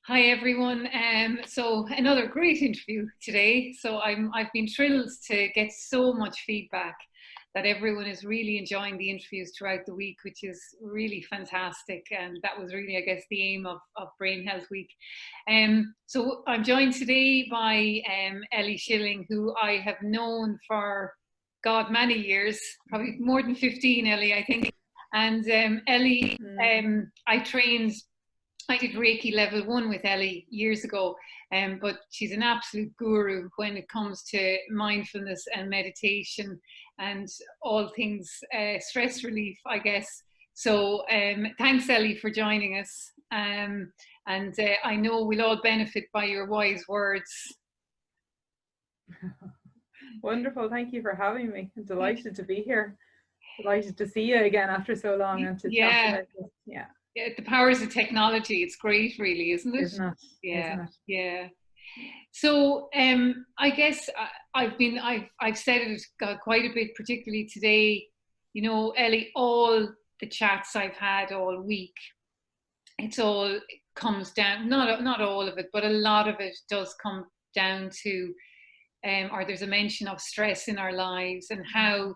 Hi everyone. So another great interview today. I've been thrilled to get so much feedback that everyone is really enjoying the interviews throughout the week, which is really fantastic. And that was really, I guess, the aim of Brain Health Week. So I'm joined today by Ellie Schilling, who I have known for God many years, probably more than 15, Ellie, I think. And Ellie, I did Reiki level 1 with Ellie years ago, but she's an absolute guru when it comes to mindfulness and meditation and all things stress relief, I guess. So thanks, Ellie, for joining us. I know we'll all benefit by your wise words. Wonderful. Thank you for having me. I'm delighted to be here. Delighted to see you again after so long and to chat about this. Yeah, the powers of technology. It's great, really, isn't it? Isn't it? Yeah, Isn't it? yeah. So I guess I've said it quite a bit, particularly today. You know, Ellie, all the chats I've had all week, it comes down. Not all of it, but a lot of it does come down to, or there's a mention of stress in our lives and how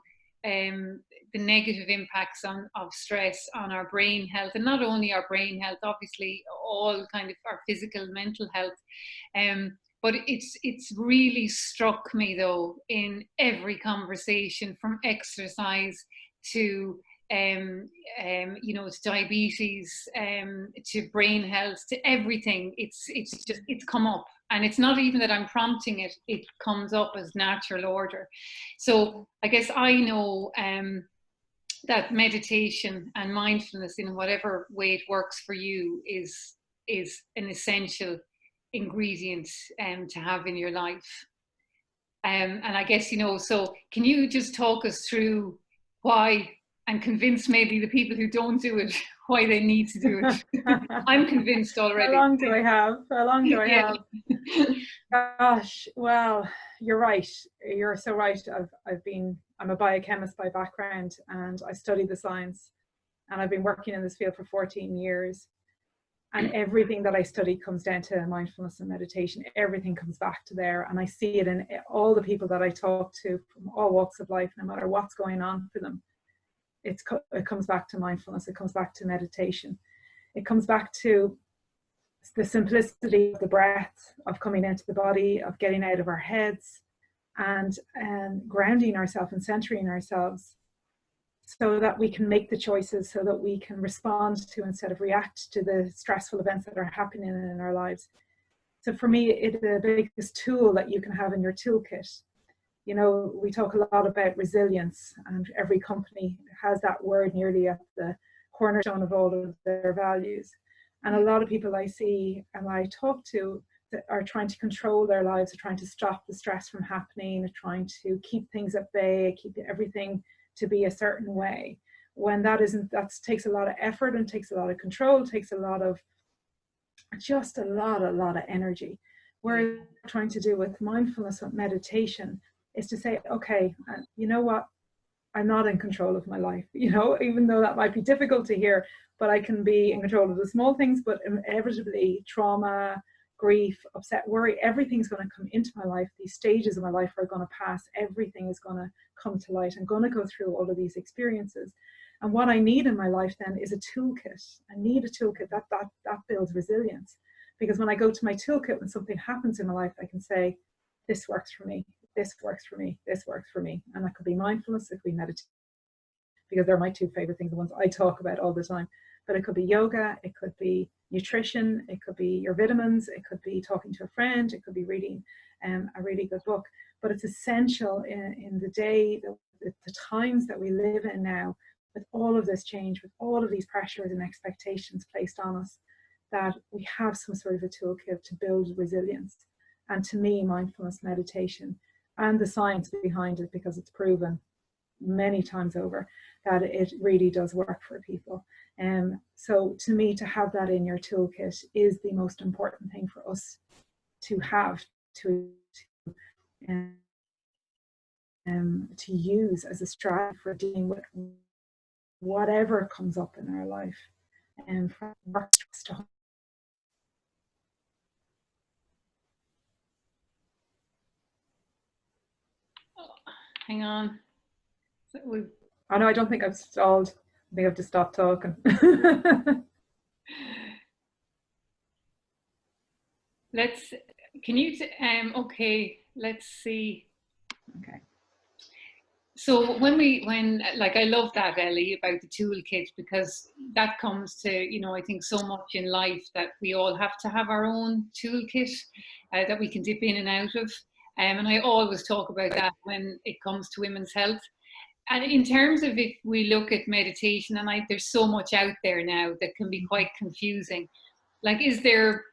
the negative impacts of stress on our brain health, and not only our brain health, obviously all kind of our physical, mental health. But it's really struck me though in every conversation, from exercise to to diabetes, to brain health, to everything. It's come up, and it's not even that I'm prompting it; it comes up as natural order. So I guess I know that meditation and mindfulness, in whatever way it works for you, is an essential ingredient to have in your life. And I guess, so can you just talk us through why, and convince maybe the people who don't do it why they need to do it? I'm convinced already. How long do I have? How long do I have? Gosh, well, you're right. You're so right. I'm a biochemist by background, and I study the science, and I've been working in this field for 14 years. And everything that I study comes down to mindfulness and meditation. Everything comes back to there. And I see it in all the people that I talk to from all walks of life, no matter what's going on for them. It comes back to mindfulness. It comes back to meditation. It comes back to the simplicity of the breath, of coming into the body, of getting out of our heads, and grounding ourselves and centering ourselves, so that we can make the choices, so that we can respond to instead of react to the stressful events that are happening in our lives. So for me, it's the biggest tool that you can have in your toolkit. You know, we talk a lot about resilience, and every company has that word nearly at the cornerstone of all of their values. And a lot of people I see and I talk to that are trying to control their lives, are trying to stop the stress from happening, are trying to keep things at bay, keep everything to be a certain way, when that takes a lot of effort and takes a lot of control, takes a lot of energy. Whereas trying to do with mindfulness, with meditation, is to say, okay, you know what, I'm not in control of my life, even though that might be difficult to hear, but I can be in control of the small things. But inevitably, trauma, grief, upset, worry, everything's going to come into my life. These stages of my life are going to pass. Everything is going to come to light. I'm going to go through all of these experiences. And what I need in my life then is a toolkit. I need a toolkit that builds resilience. Because when I go to my toolkit, when something happens in my life, I can say, this works for me, this works for me, this works for me. And that could be mindfulness, it could be meditation, because they're my two favorite things, the ones I talk about all the time. But it could be yoga, it could be nutrition, it could be your vitamins, it could be talking to a friend, it could be reading a really good book. But it's essential in the day, the times that we live in now, with all of this change, with all of these pressures and expectations placed on us, that we have some sort of a toolkit to build resilience. And to me, mindfulness meditation and the science behind it, because it's proven many times over that it really does work for people. So to me, to have that in your toolkit is the most important thing for us to have, to use as a strategy for dealing with whatever comes up in our life, and from work to hang on. Oh no, I don't think I've stalled. I think I've just stopped talking. Let's, can you, okay, let's see. Okay. So when like, I love that, Ellie, about the toolkit, because that comes to, I think so much in life that we all have to have our own toolkit that we can dip in and out of. And I always talk about that when it comes to women's health. And in terms of, if we look at meditation, and there's so much out there now that can be quite confusing. Like, is there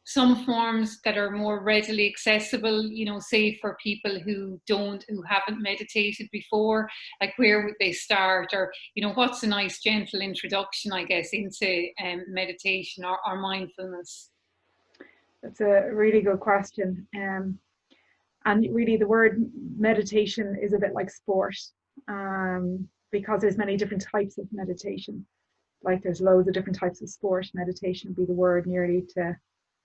some forms that are more readily accessible, say for people who haven't meditated before? Like, where would they start? Or, what's a nice gentle introduction, I guess, into meditation or mindfulness? That's a really good question. And really the word meditation is a bit like sport, because there's many different types of meditation. Like there's loads of different types of sport. Meditation would be the word nearly to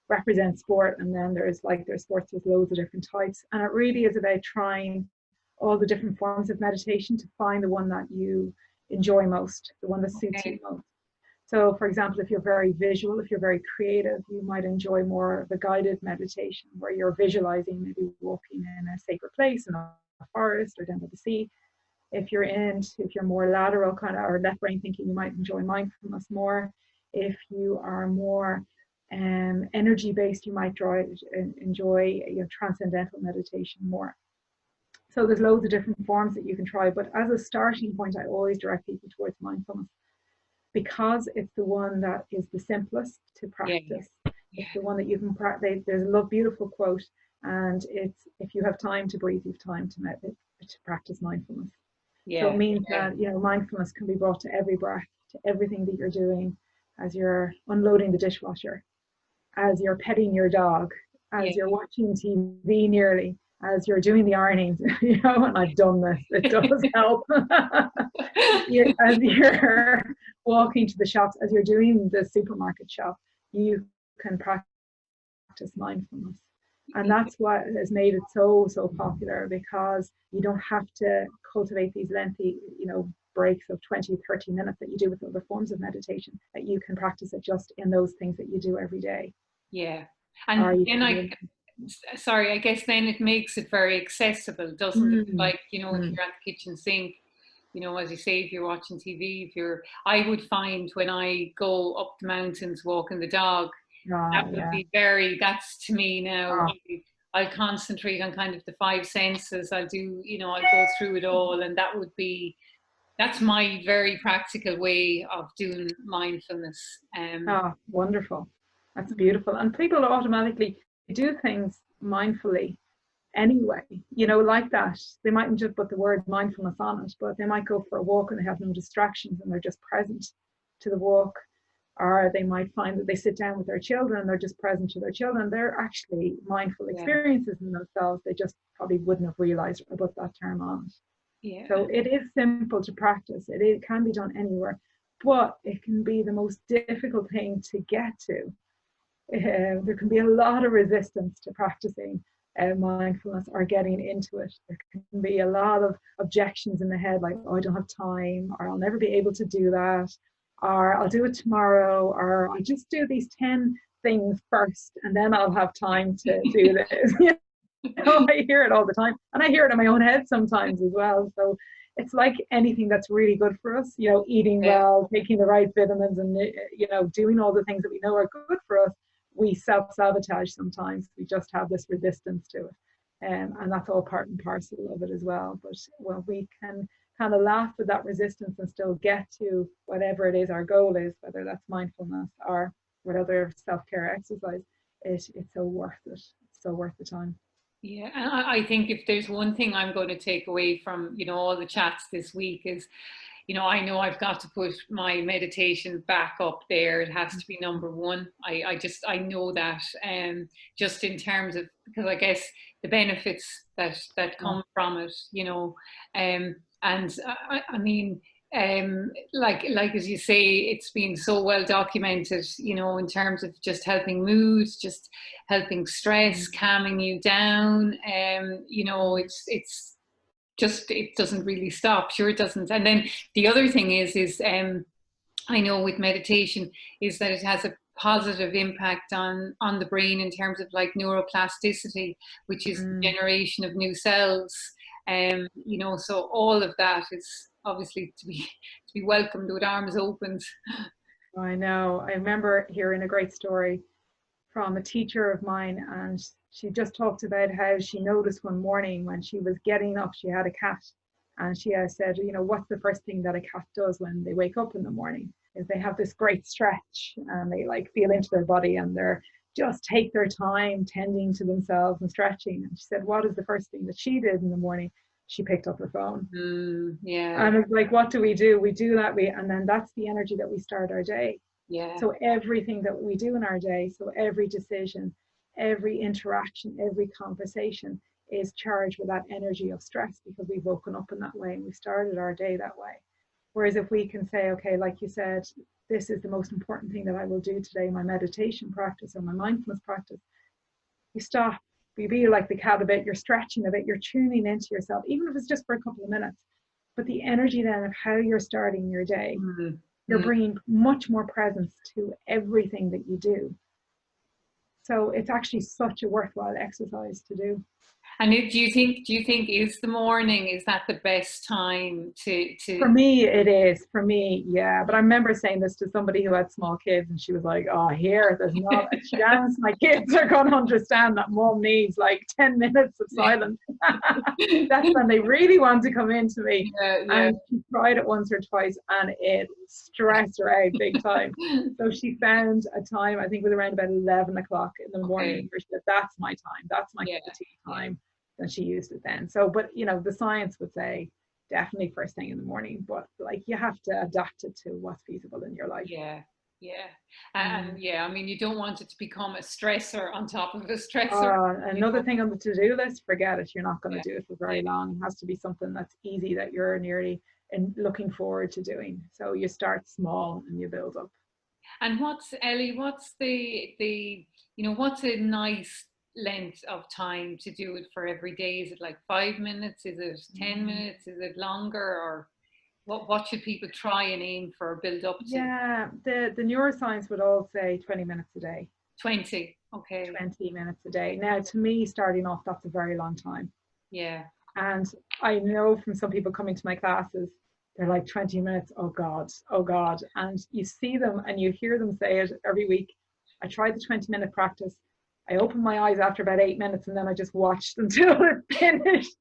represent sport, and then there's sports with loads of different types, and it really is about trying all the different forms of meditation to find the one that you enjoy most, the one that suits you most. So for example, if you're very visual, if you're very creative, you might enjoy more of a guided meditation where you're visualizing, maybe walking in a sacred place in a forest or down by the sea. If you're more lateral kind of, or left brain thinking, you might enjoy mindfulness more. If you are more energy based, you might enjoy transcendental meditation more. So there's loads of different forms that you can try, but as a starting point, I always direct people towards mindfulness because it's the one that is the simplest to practice. It's the one that you can practice. There's a beautiful quote, and it's, if you have time to breathe, you've time to practice mindfulness. So it means that mindfulness can be brought to every breath, to everything that you're doing, as you're unloading the dishwasher, as you're petting your dog, as you're watching TV nearly, as you're doing the ironing, and I've done this, it does help. As you're walking to the shops, as you're doing the supermarket shop, you can practice mindfulness. And that's what has made it so popular, because you don't have to cultivate these lengthy, breaks of 20, 30 minutes that you do with other forms of meditation, that you can practice it just in those things that you do every day. Yeah. And then I guess then it makes it very accessible, doesn't it? Like, if you're at the kitchen sink, as you say, if you're watching TV, I would find when I go up the mountains walking the dog, that would be that's to me now, I'll concentrate on kind of the five senses. I'll do, I'll go through it all, and that's my very practical way of doing mindfulness. Wonderful. That's beautiful. And people automatically do things mindfully anyway, like that. They mightn't just put the word mindfulness on it, but they might go for a walk and they have no distractions and they're just present to the walk. Or they might find that they sit down with their children and they're just present to their children. They're actually mindful experiences in themselves. They just probably wouldn't have realized or put that term on it. So it is simple to practice. It can be done anywhere, but it can be the most difficult thing to get to. There can be a lot of resistance to practicing mindfulness or getting into it. There can be a lot of objections in the head, like, oh, I don't have time, or I'll never be able to do that, or I'll do it tomorrow, or I'll just do these 10 things first and then I'll have time to do this. I hear it all the time, and I hear it in my own head sometimes as well. So it's like anything that's really good for us, eating well, taking the right vitamins, and doing all the things that we know are good for us. We self-sabotage sometimes. We just have this resistance to it, and that's all part and parcel of it as well. But when we can kind of laugh at that resistance and still get to whatever it is our goal is, whether that's mindfulness or whatever self-care exercise, it's so worth it. It's so worth the time. Yeah, and I think if there's one thing I'm going to take away from, all the chats this week is, I know I've got to put my meditation back up there. It has to be number one. I know that, just in terms of, because I guess the benefits that come from it, and I mean, like as you say, it's been so well documented, in terms of just helping moods, just helping stress, calming you down. It's just, it doesn't really stop. Sure, it doesn't. And then the other thing is I know with meditation is that it has a positive impact on the brain in terms of like neuroplasticity, which is the generation of new cells. You know, so all of that is obviously to be welcomed with arms open. I know. I remember hearing a great story from a teacher of mine, and she just talked about how she noticed one morning when she was getting up, she had a cat, and she said, you know, what's the first thing that a cat does when they wake up in the morning? Is they have this great stretch, and they like feel into their body, and they're just take their time tending to themselves and stretching. And she said, what is the first thing that she did in the morning? She picked up her phone. Yeah. And it's like, what do? We do that, and then that's the energy that we start our day. Yeah. So everything that we do in our day, so every decision, every interaction, every conversation is charged with that energy of stress, because we've woken up in that way and we started our day that way. Whereas if we can say, okay, like you said, this is the most important thing that I will do today, my meditation practice or my mindfulness practice, you stop, you be like the cat a bit, you're stretching a bit, you're tuning into yourself, even if it's just for a couple of minutes. But the energy then of how you're starting your day, you're bringing much more presence to everything that you do. So it's actually such a worthwhile exercise to do. And do you think is the morning, is that the best time to? For me, it is. For me, yeah. But I remember saying this to somebody who had small kids, and she was like, "Oh, here, there's not a chance my kids are going to understand that mom needs like 10 minutes of silence." That's when they really want to come into me. Yeah. And she tried it once or twice, and it stressed her out big time. So she found a time, I think it was around about 11 o'clock in the morning, where she said, "That's my time. That's my cup of tea time." And she used it then. So, but you know, the science would say definitely first thing in the morning, but like you have to adapt it to what's feasible in your life. And I mean, you don't want it to become a stressor on top of a stressor. Another thing on the to-do list, forget it. You're not going to do it for very long. It has to be something that's easy, that you're nearly looking forward to doing. So you start small and you build up. And Ellie, what's the what's a nice length of time to do it for every day? Is it like 5 minutes? Is it 10 minutes? Is it longer? Or what should people try and aim for or build up to? Yeah, the neuroscience would all say 20 minutes a day. 20, okay. 20 minutes a day. Now, to me, starting off, that's a very long time. Yeah. And I know from some people coming to my classes, they're like 20 minutes, oh God. And you see them and you hear them say it every week. I tried the 20-minute practice. I opened my eyes after about 8 minutes, and then I just watched until it finished.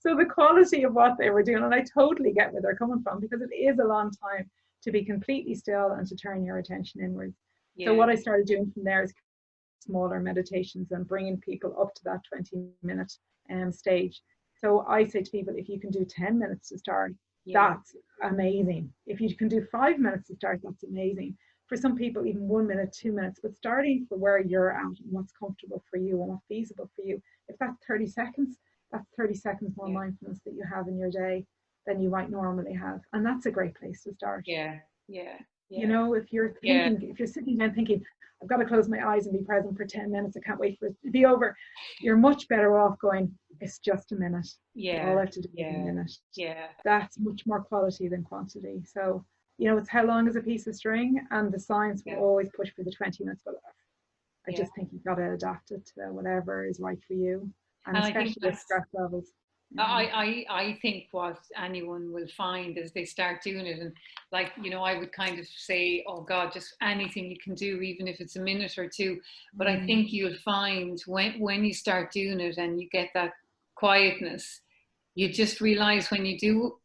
So the quality of what they were doing, and I totally get where they're coming from, because it is a long time to be completely still and to turn your attention inwards. Yeah. So what I started doing from there is smaller meditations and bringing people up to that 20-minute stage. So I say to people, if you can do 10 minutes to start, that's amazing. If you can do 5 minutes to start, that's amazing. For some people, even 1 minute, 2 minutes, but starting for where you're at and what's comfortable for you and what's feasible for you. If that's 30 seconds, that's 30 seconds more mindfulness that you have in your day than you might normally have. And that's a great place to start. Yeah. You know, if you're thinking, if you're sitting down thinking, I've got to close my eyes and be present for 10 minutes, I can't wait for it to be over, you're much better off going, it's just a minute. All I have to do is a minute. That's much more quality than quantity. So, you know, it's how long is a piece of string, and the science will always push for the 20 minutes, but I just think you've got to adapt it to whatever is right for you, and especially with stress levels. I think what anyone will find as they start doing it, and like, you know, I would kind of say, oh God, just anything you can do, even if it's a minute or two. But I think you'll find when you start doing it and you get that quietness, you just realize when you do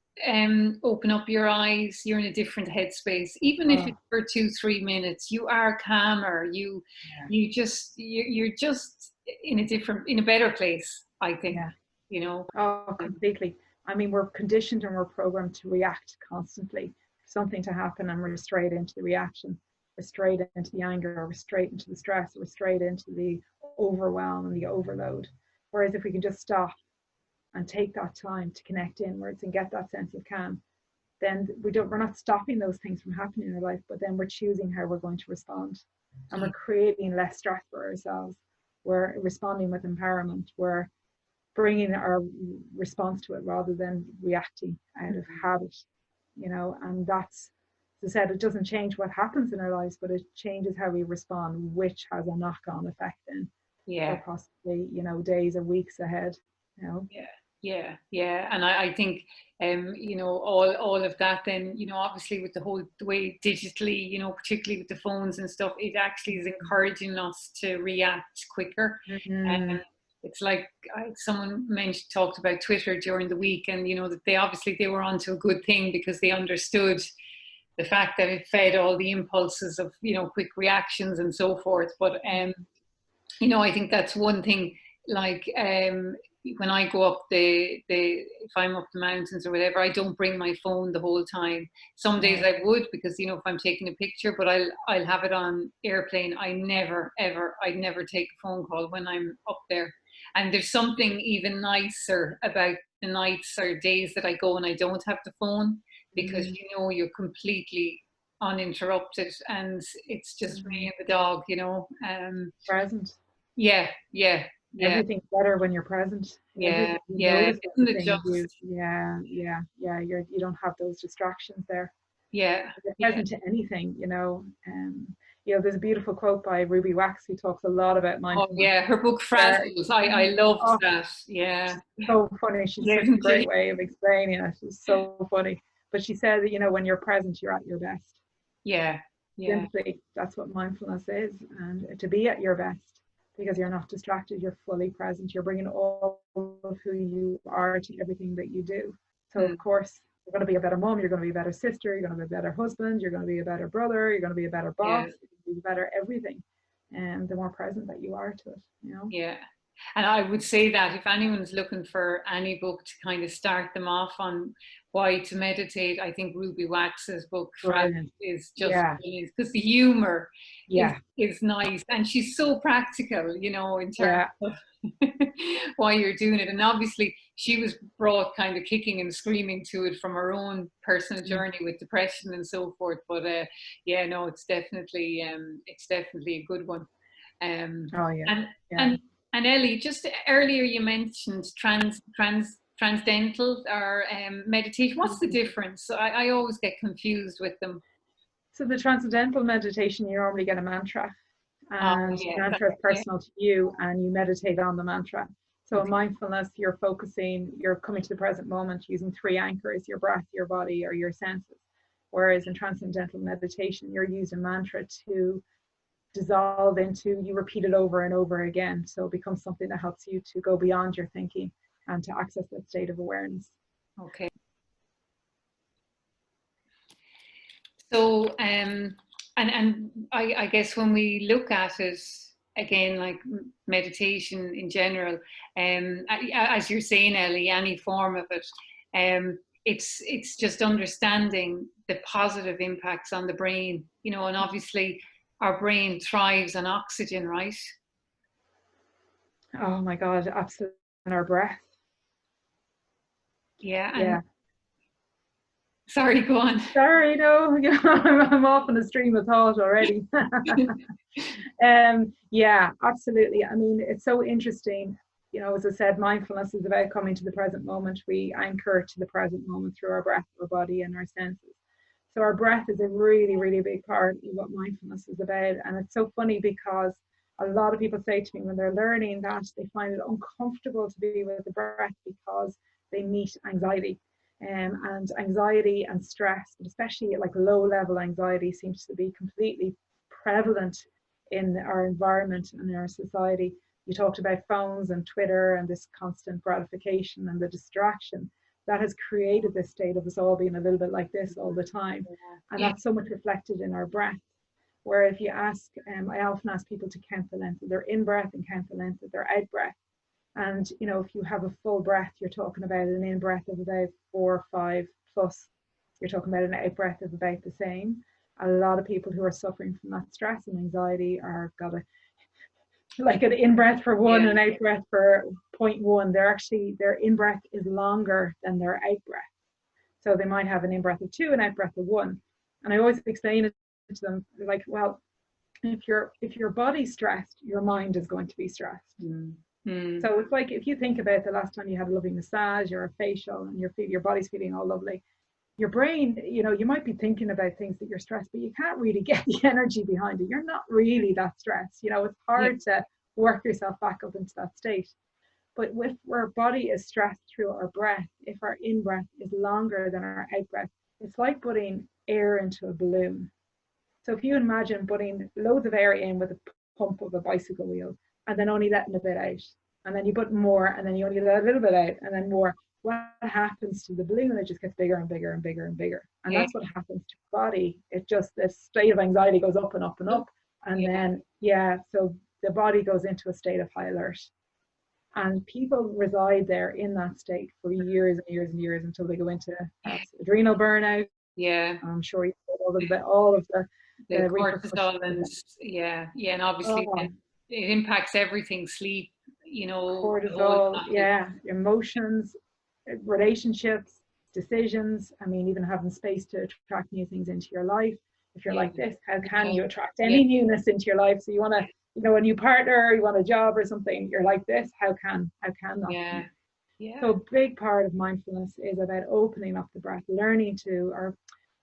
open up your eyes, you're in a different headspace. Even if it's for 2-3 minutes, you are calmer. You're just in a better place, I think. You know. Oh, completely. I mean, we're conditioned and we're programmed to react constantly. Something to happen and we're straight into the reaction, we're straight into the anger, we're straight into the stress, we're straight into the overwhelm and the overload. Whereas if we can just stop and take that time to connect inwards and get that sense of calm, then we're not stopping those things from happening in our life, but then we're choosing how we're going to respond, and we're creating less stress for ourselves. We're responding with empowerment. We're bringing our response to it rather than reacting out of habit, you know. And that's, as I said, it doesn't change what happens in our lives, but it changes how we respond, which has a knock-on effect then for possibly, you know, days or weeks ahead, you know. Yeah. And I think, you know, all of that then, you know, obviously with the way digitally, you know, particularly with the phones and stuff, it actually is encouraging us to react quicker. Mm-hmm. It's like someone talked about Twitter during the week, and, you know, that they were onto a good thing because they understood the fact that it fed all the impulses of, you know, quick reactions and so forth. But, you know, I think that's one thing, like, when I go up if I'm up the mountains or whatever, I don't bring my phone the whole time. Some days I would, because, you know, if I'm taking a picture, but I'll have it on airplane. I never take a phone call when I'm up there. And there's something even nicer about the nights or days that I go and I don't have the phone, because, you know, you're completely uninterrupted and it's just me and the dog, you know. Present. Yeah. Everything's better when you're present. Yeah. Notice Isn't it everything. just? You don't have those distractions there. Yeah. You're present to anything, you know. You know, there's a beautiful quote by Ruby Wax who talks a lot about mindfulness. Oh yeah, her book Frazzles. I loved that. Yeah. So funny. She's such a great way of explaining it. It's so funny. But she said that, you know, when you're present, you're at your best. Yeah. Simply, that's what mindfulness is. And to be at your best, because you're not distracted, you're fully present, you're bringing all of who you are to everything that you do. So of course, you're going to be a better mom, you're going to be a better sister, you're going to be a better husband, you're going to be a better brother, you're going to be a better boss, you're going to be better everything. And the more present that you are to it, you know. Yeah. And I would say that if anyone's looking for any book to kind of start them off on why to meditate, I think Ruby Wax's book is just brilliant, because the humor is nice, and she's so practical, you know, in terms of why you're doing it. And obviously she was brought kind of kicking and screaming to it from her own personal journey with depression and so forth. But no, it's definitely a good one. And Ellie, just earlier you mentioned transcendental or meditation. What's the difference? I always get confused with them. So the transcendental meditation, you normally get a mantra, and mantra is personal to you, and you meditate on the mantra. So in mindfulness, you're coming to the present moment using 3 anchors: your breath, your body, or your senses. Whereas in transcendental meditation, you're using mantra to dissolve into, you repeat it over and over again, so it becomes something that helps you to go beyond your thinking and to access that state of awareness. Okay. So and I guess when we look at it again, like meditation in general, as you're saying, Ellie, any form of it, it's just understanding the positive impacts on the brain, you know. And obviously our brain thrives on oxygen, right? Oh my God, absolutely. And our breath. Yeah. Sorry, go on. Sorry, no, I'm off on a stream of thought already. Yeah, absolutely. I mean, it's so interesting. You know, as I said, mindfulness is about coming to the present moment. We anchor to the present moment through our breath, our body, and our senses. So our breath is a really, really big part of what mindfulness is about. And it's so funny because a lot of people say to me when they're learning that they find it uncomfortable to be with the breath because they meet anxiety. And anxiety and stress, but especially like low level anxiety, seems to be completely prevalent in our environment and in our society. You talked about phones and Twitter and this constant gratification and the distraction that has created this state of us all being a little bit like this all the time. And that's so much reflected in our breath. Where if you ask, I often ask people to count the length of their in breath and count the length of their out breath. And, you know, if you have a full breath, you're talking about an in breath of about 4 or 5 plus. You're talking about an out breath of about the same. A lot of people who are suffering from that stress and anxiety are like an in breath for 1 and out breath for 0.1. Their in breath is longer than their out breath. So they might have an in breath of 2 and out breath of 1. And I always explain it to them like, well, if your body's stressed, your mind is going to be stressed. Mm. So it's like, if you think about the last time you had a lovely massage or a facial and your body's feeling all lovely, your brain, you might be thinking about things that you're stressed, but you can't really get the energy behind it. You're not really that stressed. It's Yeah. hard to work yourself back up into that state. But if our body is stressed through our breath, if our in breath is longer than our out breath, it's like putting air into a balloon. So if you imagine putting loads of air in with a pump of a bicycle wheel and then only letting a bit out, and then you put more and then you only let a little bit out and then more, what happens to the balloon? It just gets bigger and bigger and bigger and bigger. And Yeah. that's what happens to the body. It just, this state of anxiety goes up and up and up. And Yeah. then, so the body goes into a state of high alert. And people reside there in that state for years and years and years until they go into perhaps adrenal burnout. Yeah. I'm sure you've heard all of the cortisol and obviously it impacts everything, sleep, cortisol, emotions, relationships, decisions. I mean, even having space to attract new things into your life. If you're like this, how can you attract any newness into your life? So you want to, a new partner, you want a job or something, you're like this, how can that be? So a big part of mindfulness is about opening up the breath, learning to, or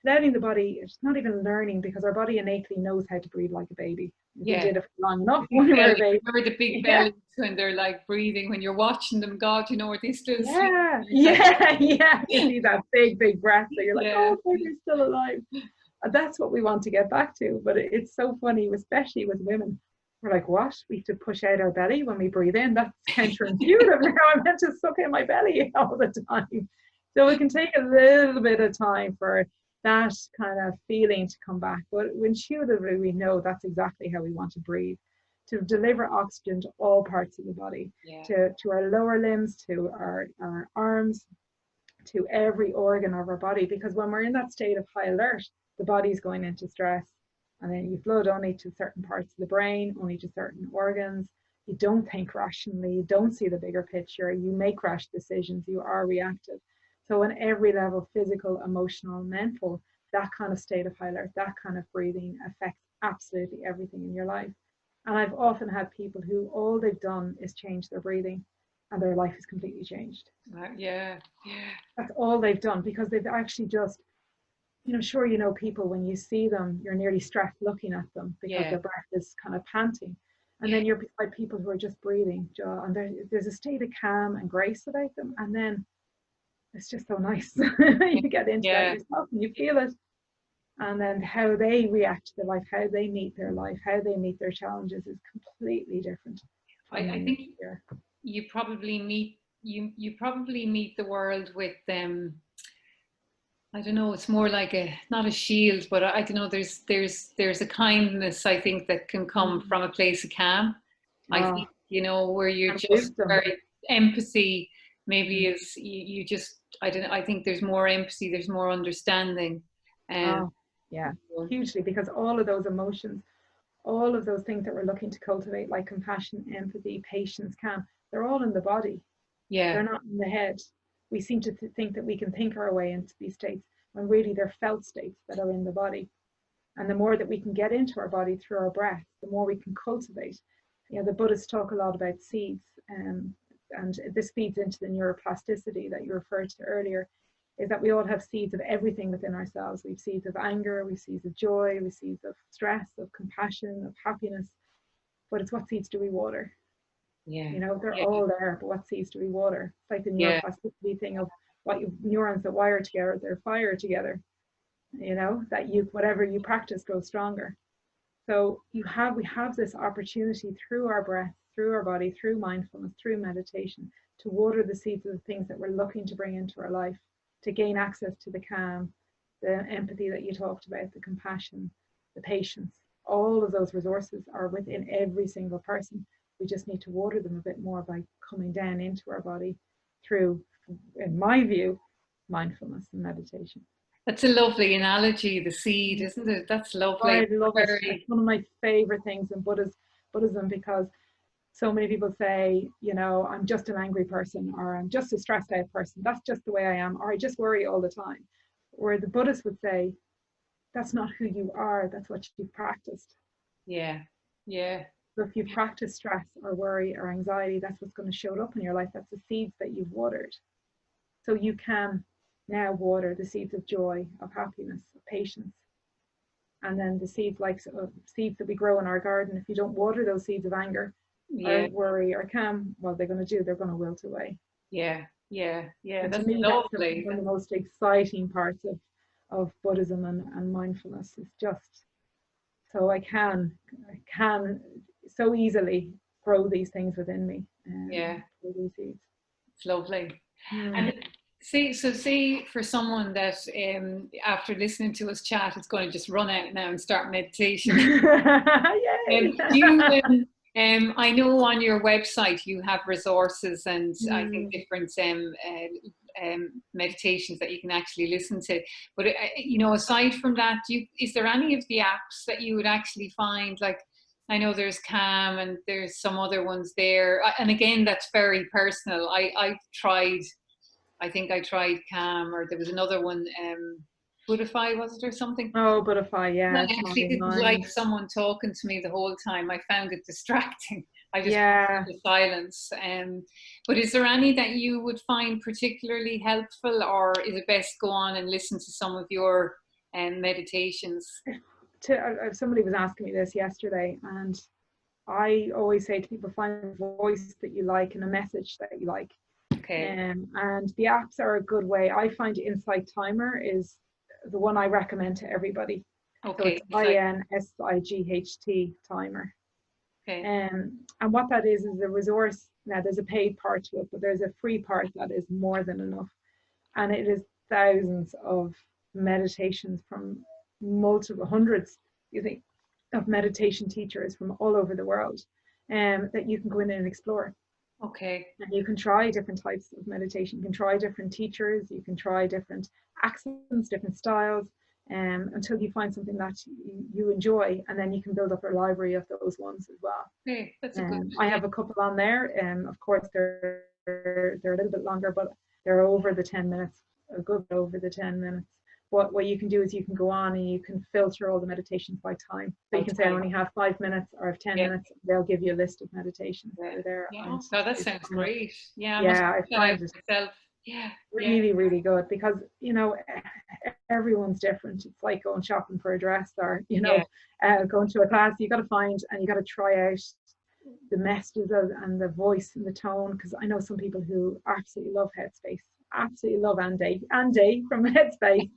letting the body, it's not even learning, because our body innately knows how to breathe like a baby. We did it for long enough when we were a baby. Remember the big bellies when they're like breathing, when you're watching them, God, are they still sleeping? You see that big breath, so you're like, oh, they're still alive. And that's what we want to get back to. But it's so funny, especially with women. We're like, what? We have to push out our belly when we breathe in? That's counterintuitive. Now I'm meant to suck in my belly all the time. So it can take a little bit of time for that kind of feeling to come back. But intuitively, we know that's exactly how we want to breathe, to deliver oxygen to all parts of the body, to our lower limbs, to our arms, to every organ of our body. Because when we're in that state of high alert, the body's going into stress, and then you flood only to certain parts of the brain, only to certain organs. You don't think rationally, you don't see the bigger picture, you make rash decisions, you are reactive. So on every level, physical, emotional, mental, that kind of state of high alert, that kind of breathing affects absolutely everything in your life. And I've often had people who all they've done is change their breathing and their life is completely changed. That's all they've done, because they've actually just, sure, people, when you see them, you're nearly stressed looking at them because their breath is kind of panting. And then you're beside people who are just breathing, and there's a state of calm and grace about them. And then it's just so nice. You get into that yourself and you feel it. And then how they react to their life, how they meet their life, how they meet their challenges is completely different. I think you probably meet the world with them. I don't know, it's more like not a shield, but I don't know, there's a kindness, I think, that can come from a place of calm. I think, where you're just very empathy maybe is, you just, I think there's more empathy, there's more understanding. Hugely, because all of those emotions, all of those things that we're looking to cultivate, like compassion, empathy, patience, calm, they're all in the body. They're not in the head. We seem to think that we can think our way into these states, when really they're felt states that are in the body. And the more that we can get into our body through our breath, the more we can cultivate. The Buddhists talk a lot about seeds, and this feeds into the neuroplasticity that you referred to earlier, is that we all have seeds of everything within ourselves. We have seeds of anger, we have seeds of joy, we have seeds of stress, of compassion, of happiness. But it's what seeds do we water? They're all there, but what seeds do we water? It's like the neuroplasticity thing of neurons that wire together, they're fire together. That whatever you practice grows stronger. So we have this opportunity through our breath, through our body, through mindfulness, through meditation, to water the seeds of the things that we're looking to bring into our life, to gain access to the calm, the empathy that you talked about, the compassion, the patience. All of those resources are within every single person. We just need to water them a bit more by coming down into our body through, in my view, mindfulness and meditation. That's a lovely analogy, the seed, isn't it? That's lovely. I love it. It's one of my favorite things in Buddhism, because so many people say, I'm just an angry person, or I'm just a stressed out person. That's just the way I am, or I just worry all the time. Where the Buddhists would say, that's not who you are, that's what you've practiced. So if you practice stress or worry or anxiety, that's what's going to show up in your life. That's the seeds that you've watered. So you can now water the seeds of joy, of happiness, of patience. And then the seeds, like seeds that we grow in our garden, if you don't water those seeds of anger or worry or calm, what they're going to do, they're going to wilt away. Yeah. And That's to me, lovely. that's one of the most exciting parts of Buddhism and mindfulness. Is just so I can so easily grow these things within me. These seeds. It's lovely. And say for someone that after listening to us chat, is going to just run out now and start meditation. I know on your website you have resources and I think different meditations that you can actually listen to. But aside from that, is there any of the apps that you would actually find, like, I know there's Calm and there's some other ones there, and again that's very personal. I think I tried Calm, or there was another one, Buddhify, was it, or something? Oh, Buddhify, yeah. I actually didn't like someone talking to me the whole time. I found it distracting. I just wanted the silence. But is there any that you would find particularly helpful, or is it best go on and listen to some of your meditations? Somebody was asking me this yesterday, and I always say to people, find a voice that you like and a message that you like. Okay. And the apps are a good way. I find Insight Timer is the one I recommend to everybody. Okay. So it's INSIGHT Timer. Okay. And what that is a resource. Now there's a paid part to it, but there's a free part that is more than enough. And it is thousands of meditations from multiple hundreds, of meditation teachers from all over the world, that you can go in and explore. Okay. And you can try different types of meditation. You can try different teachers. You can try different accents, different styles, until you find something that you enjoy, and then you can build up a library of those ones as well. Okay, that's a good. I have a couple on there, and of course they're a little bit longer, but they're over the 10 minutes, a good over the 10 minutes. What you can do is you can go on and you can filter all the meditations by time. So you can say I only have 5 minutes or I have 10 minutes. They'll give you a list of meditations that are there. Yeah. Oh, that sounds great. Yeah. I find it myself. really, really good, because everyone's different. It's like going shopping for a dress, or going to a class. You got to find and you got to try out the messages and the voice and the tone, because I know some people who absolutely love Headspace. Absolutely love Andy from Headspace.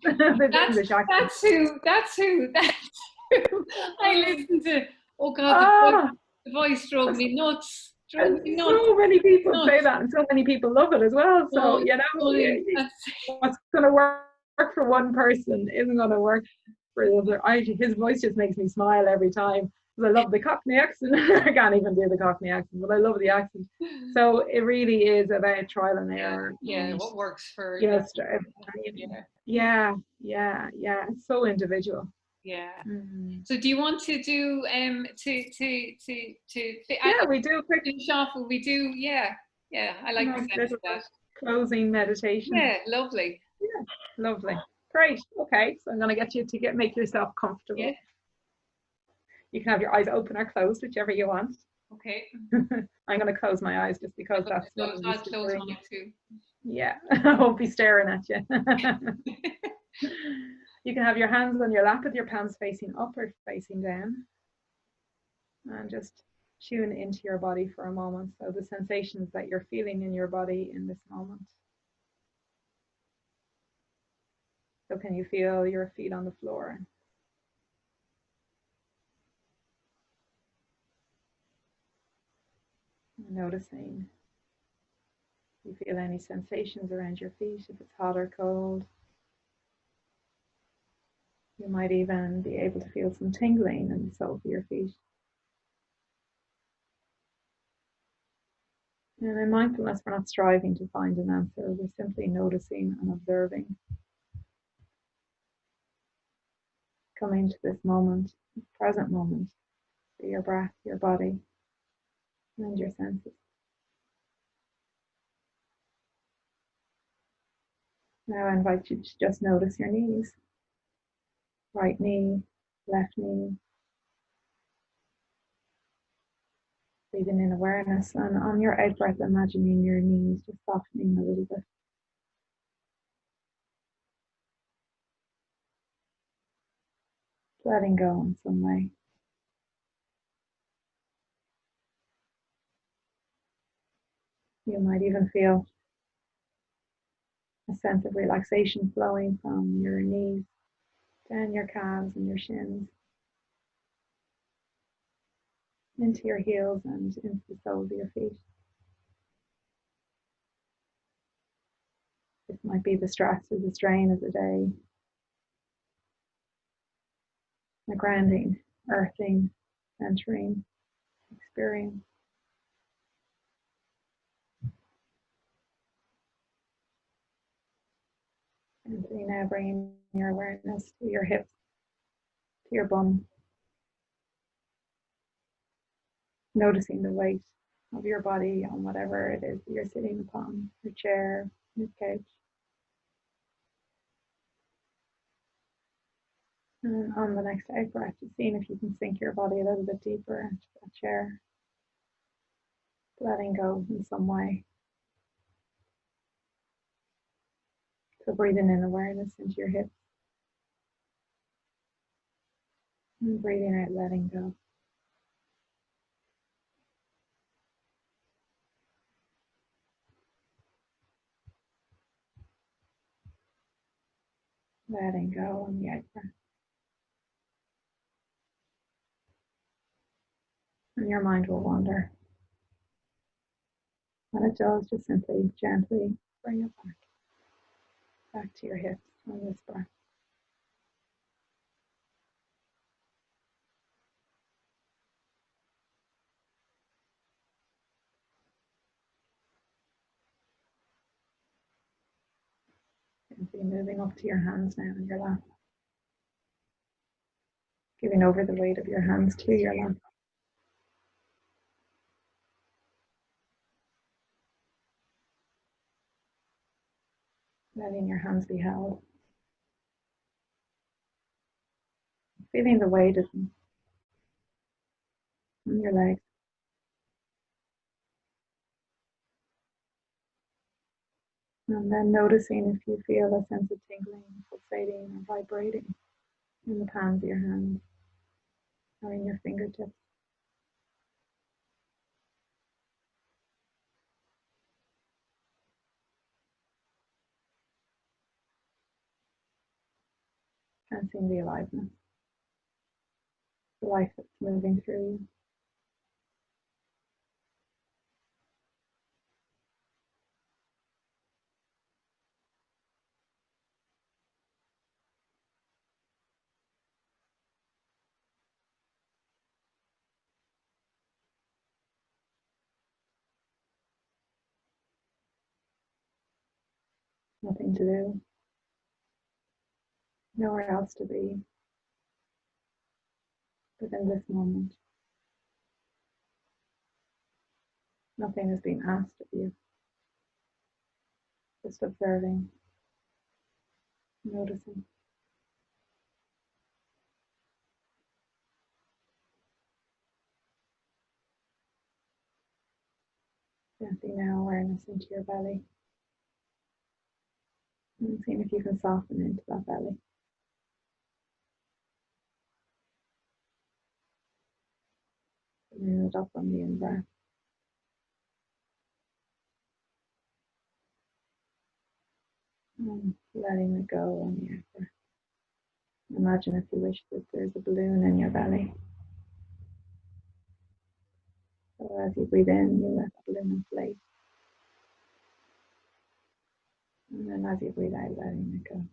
That's who I listen to. Oh God, the voice drove me nuts. So many people say that, and so many people love it as well. So what's going to work for one person isn't going to work for the other. His voice just makes me smile every time. I love the Cockney accent. I can't even do the Cockney accent, but I love the accent. So it really is about trial and error. What works for it's so individual. So do you want to do we do a quick shuffle? We do. I like that. Closing meditation. Lovely. Lovely. Great. Okay, so I'm going to get you to make yourself comfortable. You can have your eyes open or closed, whichever you want. Okay. I'm going to close my eyes just because that's what I'll close mine too. Yeah, I won't be staring at you. You can have your hands on your lap with your palms facing up or facing down. And just tune into your body for a moment. So the sensations that you're feeling in your body in this moment. So can you feel your feet on the floor? Noticing if you feel any sensations around your feet, if it's hot or cold. You might even be able to feel some tingling in the soles of your feet. And in mindfulness, we're not striving to find an answer. We're simply noticing and observing. Coming to this moment, this present moment, to your breath, your body, and your senses. Now I invite you to just notice your knees. Right knee, left knee. Breathing in awareness, and on your out breath, imagining your knees just softening a little bit. Letting go in some way. You might even feel a sense of relaxation flowing from your knees, down your calves and your shins, into your heels and into the soles of your feet. This might be the stress or the strain of the day. A grounding, earthing, centering experience. And so you now bring your awareness to your hips, to your bum, noticing the weight of your body on whatever it is that you're sitting upon, your chair, your couch. And on the next out breath, just seeing if you can sink your body a little bit deeper into that chair, letting go in some way. So breathing in awareness into your hips. And breathing out, letting go. Letting go on the out breath. And your mind will wander. When it does, just simply, gently bring it back to your hips on this breath. Gently moving up to your hands now in your lap. Giving over the weight of your hands to your lap. Letting your hands be held. Feeling the weight of them on your legs. And then noticing if you feel a sense of tingling, pulsating, or vibrating in the palms of your hands or in your fingertips. Sensing the aliveness, the life that's moving through you. Nothing to do, nowhere else to be, but in this moment. Nothing is being asked of you. Just observing, noticing. Gently now awareness into your belly. And seeing if you can soften into that belly. Bring it up on the in-breath. And letting it go on the out-breath. Imagine, if you wish, that there's a balloon in your belly. So as you breathe in, you let the balloon inflate. And then as you breathe out, letting it go.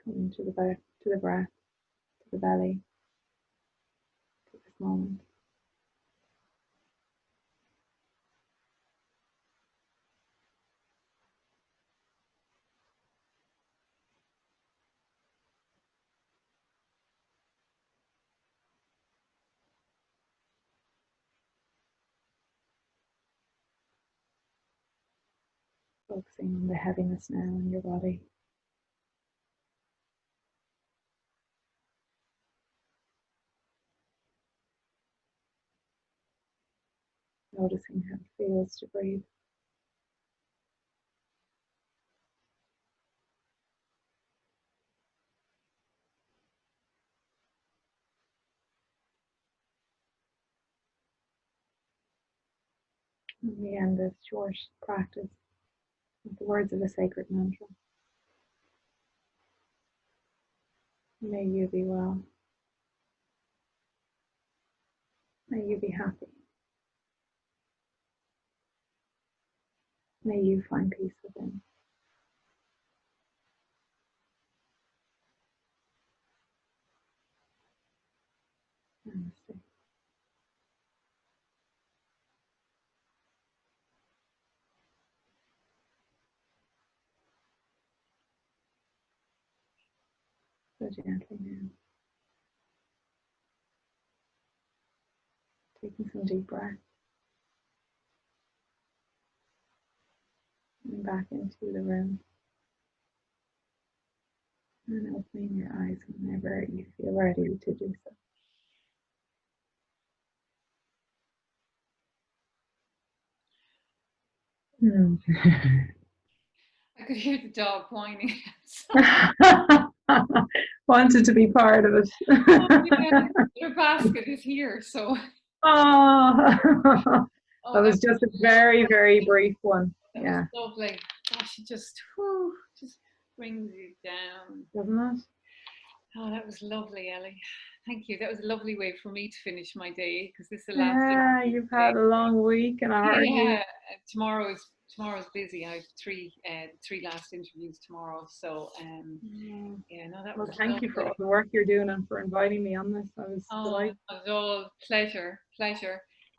Coming to the breath, to the belly, to this moment. Focusing on the heaviness now in your body. Noticing how it feels to breathe. And we end this short practice with the words of a sacred mantra. May you be well. May you be happy. May you find peace within. Namaste. So gently now. Taking some deep breaths. And back into the room. And opening your eyes whenever you feel ready to do so. I could hear the dog whining. Wanted to be part of it. Oh, yeah. Your basket is here, so. That was just a very, very brief one. That was lovely. Gosh, it just brings you down. Doesn't it? Oh, that was lovely, Ellie. Thank you. That was a lovely way for me to finish my day, because this is the last. Yeah, you've had a long week and a hard week. Tomorrow's busy. I have three last interviews tomorrow. So that was. Well, thank you for all the work you're doing and for inviting me on this. I was delighted. It was all pleasure.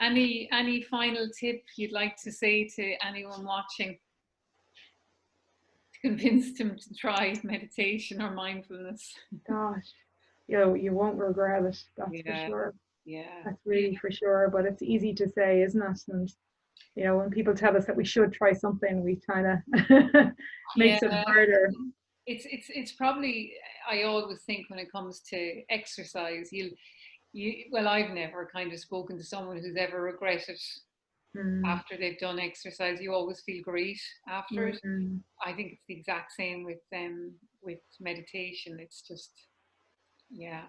Any final tip you'd like to say to anyone watching to convince them to try meditation or mindfulness? Gosh, you won't regret it. That's for sure. Yeah, that's really for sure. But it's easy to say, isn't it? And when people tell us that we should try something, we kind of makes it harder. It's probably, I always think when it comes to exercise, well, I've never kind of spoken to someone who's ever regretted after they've done exercise. You always feel great after it. I think it's the exact same with meditation. It's just,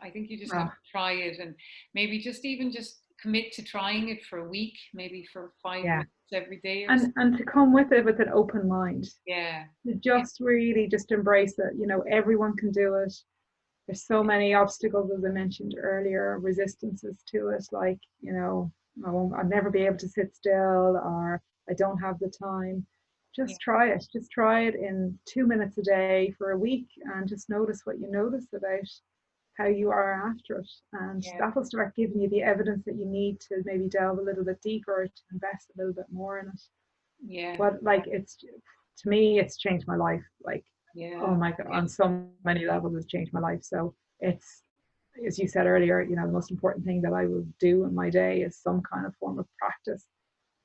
I think you just have to try it, and maybe just commit to trying it for a week, maybe for 5 minutes every day. And to come with it with an open mind. Yeah. Just really just embrace it. Everyone can do it. There's so many obstacles, as I mentioned earlier, resistances to it, like, I'll never be able to sit still, or I don't have the time. Just try it. Just try it in 2 minutes a day for a week, and just notice what you notice about how you are after it. And that will start giving you the evidence that you need to maybe delve a little bit deeper, to invest a little bit more in it. Yeah. But to me, it's changed my life. Oh my God, on so many levels, it's changed my life. So it's, as you said earlier, the most important thing that I will do in my day is some kind of form of practice.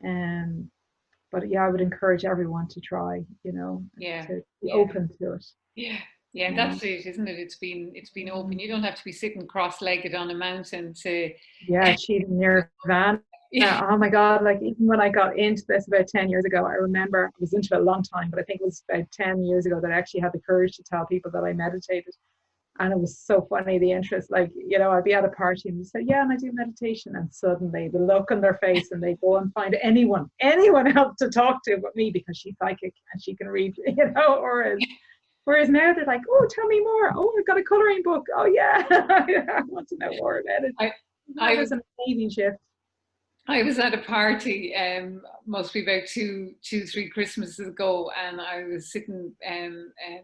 But I would encourage everyone to try, to be open to it. Yeah, that's it, isn't it? It's been open. You don't have to be sitting cross-legged on a mountain to achieving nirvana. Oh my God, even when I got into this about 10 years ago, I remember, I was into it a long time, but I think it was about 10 years ago that I actually had the courage to tell people that I meditated. And it was so funny, the interest, I'd be at a party and you say, and I do meditation. And suddenly the look on their face, and they go and find anyone else to talk to but me, because she's psychic and she can read, Whereas now they're like, oh, tell me more. Oh, I've got a coloring book. Oh yeah, I want to know more about it. I was an amazing shift. I was at a party, must be about two, 3 Christmases ago, and I was sitting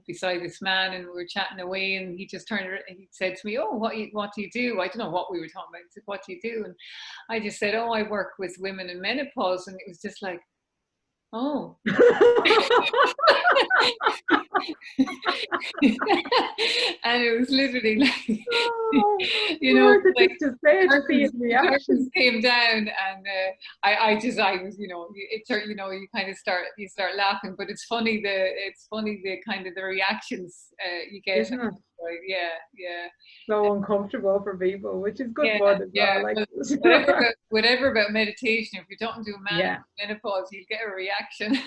beside this man, and we were chatting away, and he just turned around and he said to me, "Oh, what do you do?" I don't know what we were talking about. He said, "What do you do?" And I just said, "Oh, I work with women in menopause," and it was just like, Oh. And it was literally like, Oh, you know, just to say it, to see his the curtains reaction. came down, and I was, you know, you know, you kind of start laughing, but it's funny the kind of the reactions you get. Isn't it? Like, yeah, yeah. So uncomfortable for people, which is good Yeah, fun as yeah. well. Like, But whatever about meditation, if you're talking to a man yeah, in menopause, you'll get a reaction.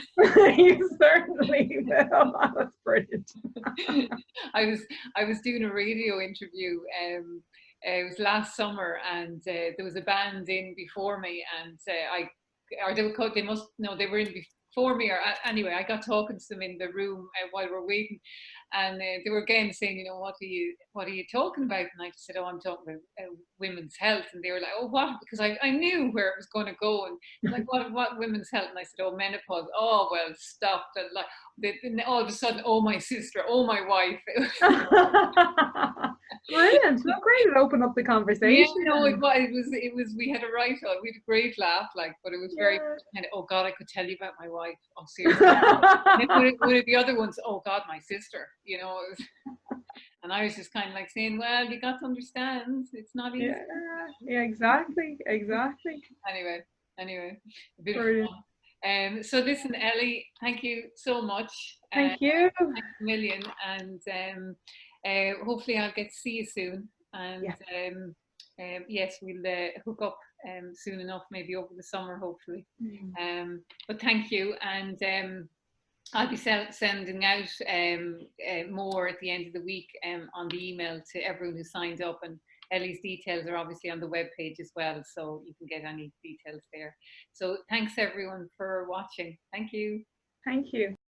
you certainly will. That's brilliant. I was doing a radio interview. It was last summer, and there was a band in before me, and they must no, they were in before me, or anyway, I got talking to them in the room while we're waiting, and they were again saying, you know, what are you talking about? And I just said, oh, I'm talking about women's health, and they were like, oh, what? Because I knew where it was going to go, and like, what women's health? And I said, oh, menopause. Oh, well, stop. And like, then all of a sudden, oh, my sister, oh, my wife. Brilliant. Well, great. It opened up the conversation. Yeah, no, it was, we had we had a great laugh, like, but it was very kind of, oh God, I could tell you about my wife. Oh, seriously. And then one of the other ones, oh God, my sister, you know, and I was just kind of like saying, well, you got to understand, it's not easy. Yeah, exactly. Anyway, a bit of Brilliant. fun. So listen, Ellie, thank you so much. Thank you. Thanks a million, and hopefully I'll get to see you soon. And yes, we'll hook up soon enough, maybe over the summer, hopefully. But thank you, and I'll be sending out more at the end of the week on the email to everyone who signed up, and Ellie's details are obviously on the webpage as well, so you can get any details there. So thanks everyone for watching. Thank you. Thank you.